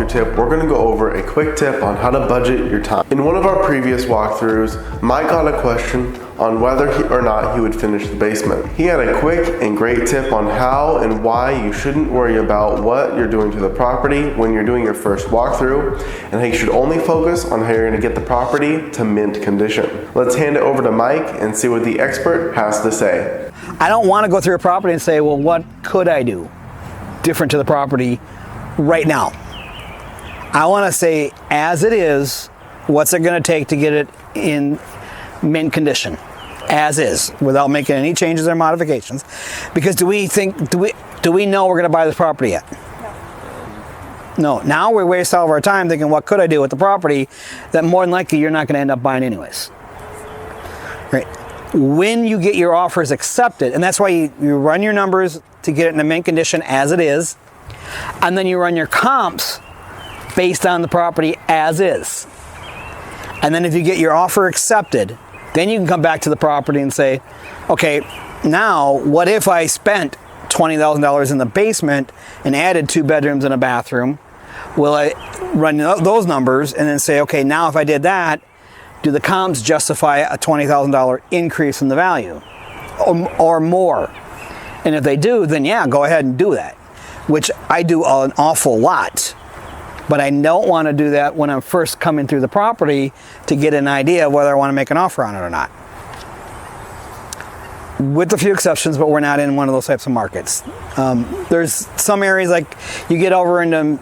walkthrough tip, we're gonna go over a quick tip on how to budget your time. In one of our previous walkthroughs, Mike got a question on whether or not he would finish the basement. He had a quick and great tip on how and why you shouldn't worry about what you're doing to the property when you're doing your first walkthrough, and how you should only focus on how you're gonna get the property to mint condition. Let's hand it over to Mike and see what the expert has to say. I don't want to go through a property and say, well, what could I do different to the property right now? I want to say, as it is, what's it going to take to get it in mint condition, as is, without making any changes or modifications? Because do we know we're going to buy this property yet? No. Now we waste all of our time thinking, what could I do with the property that more than likely you're not going to end up buying anyways. Right? When you get your offers accepted, and that's why you run your numbers to get it in a mint condition as it is, and then you run your comps based on the property as is. And then if you get your offer accepted, then you can come back to the property and say, okay, now what if I spent $20,000 in the basement and added 2 bedrooms and a bathroom? Will I run those numbers and then say, okay, now if I did that, do the comps justify a $20,000 increase in the value or more? And if they do, then yeah, go ahead and do that, which I do an awful lot. But I don't want to do that when I'm first coming through the property to get an idea of whether I want to make an offer on it or not. With a few exceptions, but we're not in one of those types of markets. There's some areas like you get over into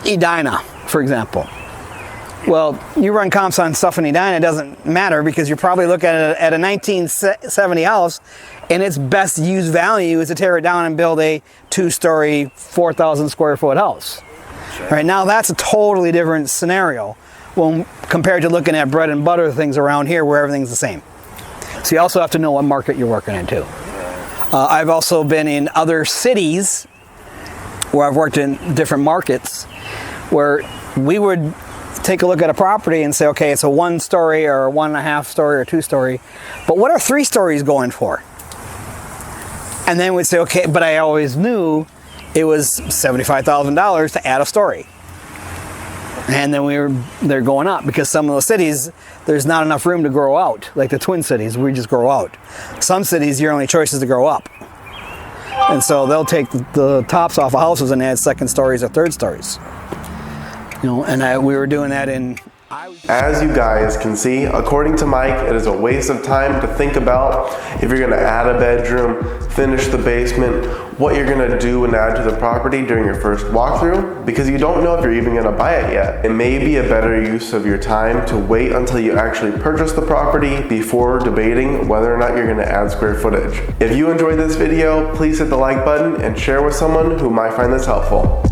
Edina, for example. Well, you run comps on stuff in Edina, it doesn't matter because you're probably looking at a 1970 house and its best used value is to tear it down and build a 2-story, 4,000 square foot house. Sure. Right now, that's a totally different scenario when compared to looking at bread and butter things around here where everything's the same. So you also have to know what market you're working in too. I've also been in other cities where I've worked in different markets where we would take a look at a property and say, okay, it's a 1-story or a 1.5-story or 2-story, but what are 3 stories going for? And then we'd say, okay, but I always knew it was $75,000 to add a story. And then they're going up because some of those cities, there's not enough room to grow out. Like the Twin Cities, we just grow out. Some cities, your only choice is to grow up. And so they'll take the tops off of houses and add 2nd stories or 3rd stories. You know, and we were doing that in... As you guys can see, according to Mike, it is a waste of time to think about if you're gonna add a bedroom, finish the basement, what you're gonna do and add to the property during your first walkthrough, because you don't know if you're even gonna buy it yet. It may be a better use of your time to wait until you actually purchase the property before debating whether or not you're gonna add square footage. If you enjoyed this video, please hit the like button and share with someone who might find this helpful.